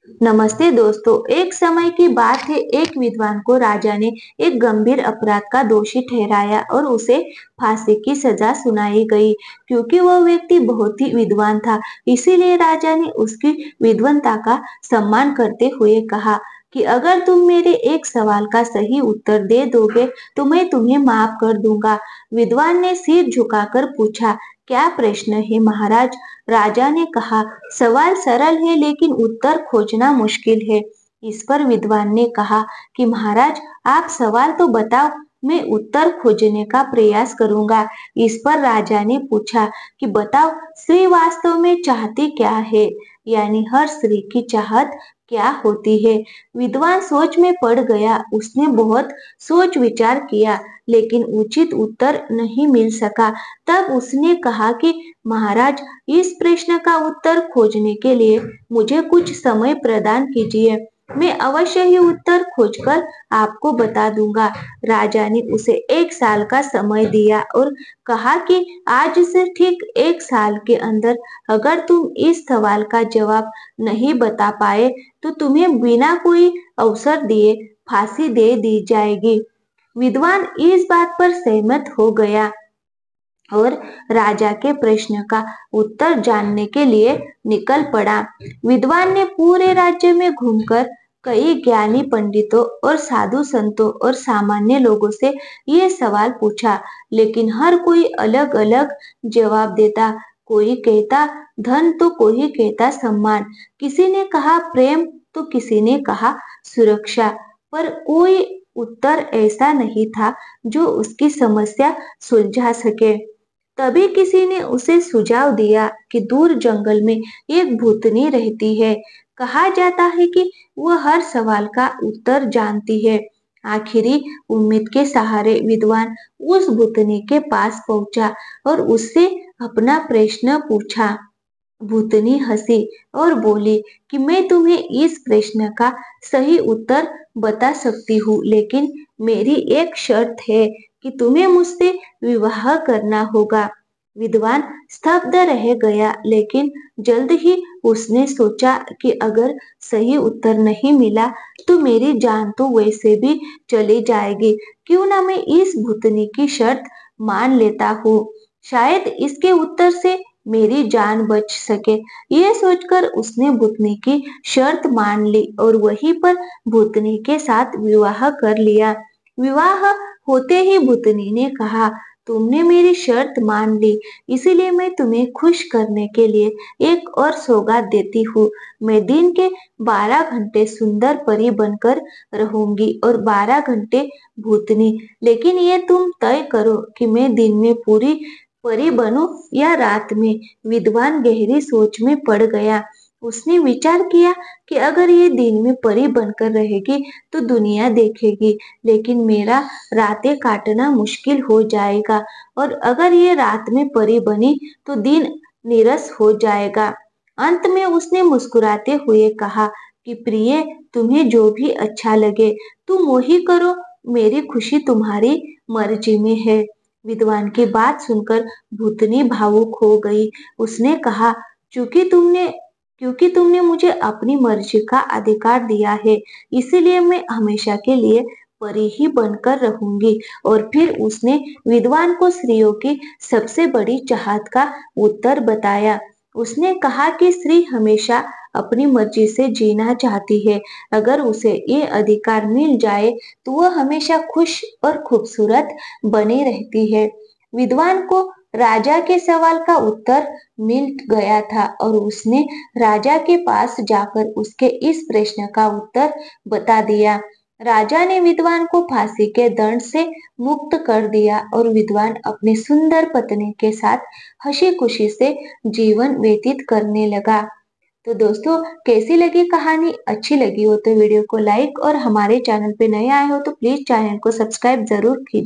नमस्ते दोस्तों। एक समय की बात है, एक विद्वान को राजा ने एक गंभीर अपराध का दोषी ठहराया और उसे फांसी की सजा सुनाई गई। क्योंकि वह व्यक्ति बहुत ही विद्वान था, इसीलिए राजा ने उसकी विद्वता का सम्मान करते हुए कहा कि अगर तुम मेरे एक सवाल का सही उत्तर दे दोगे तो मैं तुम्हें माफ कर दूंगा। विद्वान ने सिर झुकाकर पूछा, क्या प्रश्न है महाराज? राजा ने कहा, सवाल सरल है लेकिन उत्तर खोजना मुश्किल है। इस पर विद्वान ने कहा कि महाराज, आप सवाल तो बताओ, मैं उत्तर खोजने का प्रयास करूंगा। इस पर राजा ने पूछा कि बताओ, स्त्री वास्तव में चाहती क्या है? यानी हर स्त्री की चाहत क्या होती है? विद्वान सोच में पड़ गया। उसने बहुत सोच विचार किया लेकिन उचित उत्तर नहीं मिल सका। तब उसने कहा कि महाराज, इस प्रश्न का उत्तर खोजने के लिए मुझे कुछ समय प्रदान कीजिए। मैं अवश्य ही उत्तर खोजकर आपको बता दूंगा। राजा ने उसे 1 साल का समय दिया और कहा कि आज से ठीक 1 साल के अंदर अगर तुम इस सवाल का जवाब नहीं बता पाए तो तुम्हें बिना कोई अवसर दिए फांसी दे दी जाएगी। विद्वान इस बात पर सहमत हो गया और राजा के प्रश्न का उत्तर जानने के लिए निकल पड़ा। विद्वान ने पूरे राज्य में घूमकर कई ज्ञानी पंडितों और साधु संतों और सामान्य लोगों से ये सवाल पूछा, लेकिन हर कोई अलग अलग जवाब देता। कोई कहता धन तो कोई कहता सम्मान, किसी ने कहा प्रेम तो किसी ने कहा सुरक्षा, पर कोई उत्तर ऐसा नहीं था जो उसकी समस्या सुलझा सके। तभी किसी ने उसे सुझाव दिया कि दूर जंगल में एक भूतनी रहती है। कहा जाता है कि वह हर सवाल का उत्तर जानती है। आखिरी उम्मीद के सहारे विद्वान उस भूतनी के पास पहुंचा और उससे अपना प्रश्न पूछा। भूतनी हंसी और बोली कि मैं तुम्हें इस प्रश्न का सही उत्तर बता सकती हूँ, लेकिन मेरी एक शर्त है कि तुम्हें मुझसे विवाह करना होगा। विद्वान स्तब्ध रह गया, लेकिन जल्द ही उसने सोचा कि अगर सही उत्तर नहीं मिला तो मेरी जान तो वैसे भी चली जाएगी। क्यों ना मैं इस भूतनी की शर्त मान लेता हूँ, शायद इसके उत्तर से मेरी जान बच सके। ये सोचकर उसने भूतनी की शर्त मान ली और वहीं पर भूतनी के साथ विवाह कर लिया। विवाह होते ही भूतनी ने कहा, तुमने मेरी शर्त मान ली, इसीलिए मैं तुम्हें खुश करने के लिए एक और सौगात देती हूँ। मैं दिन के 12 घंटे सुंदर परी बनकर रहूंगी और 12 घंटे भूतनी। लेकिन ये तुम तय करो कि मैं दिन में पूरी परी बनूं या रात में। विद्वान गहरी सोच में पड़ गया। उसने विचार किया कि अगर ये दिन में परी बनकर रहेगी तो दुनिया देखेगी, लेकिन मेरा रातें काटना मुश्किल हो जाएगा, और अगर ये रात में परी बनी तो दिन नीरस हो जाएगा। अंत में उसने मुस्कुराते हुए कहा कि प्रिय, तुम्हें जो भी अच्छा लगे तुम वही करो, मेरी खुशी तुम्हारी मर्जी में है। विद्वान की बात सुनकर भूतनी भावुक हो गई। उसने कहा, चूंकि तुमने क्योंकि तुमने मुझे अपनी मर्जी का अधिकार दिया है, इसीलिए मैं हमेशा के लिए परी ही बनकर रहूंगी। और फिर उसने विद्वान को स्त्रियों की सबसे बड़ी चाहत का उत्तर बताया। उसने कहा कि स्त्री हमेशा अपनी मर्जी से जीना चाहती है। अगर उसे ये अधिकार मिल जाए तो वह हमेशा खुश और खूबसूरत बनी रहती है। विद्वान को राजा के सवाल का उत्तर मिल गया था और उसने राजा के पास जाकर उसके इस प्रश्न का उत्तर बता दिया। राजा ने विद्वान को फांसी के दंड से मुक्त कर दिया और विद्वान अपनी सुंदर पत्नी के साथ हंसी खुशी से जीवन व्यतीत करने लगा। तो दोस्तों, कैसी लगी कहानी? अच्छी लगी हो तो वीडियो को लाइक और हमारे चैनल पे नए आए हो तो प्लीज चैनल को सब्सक्राइब जरूर कीजिए।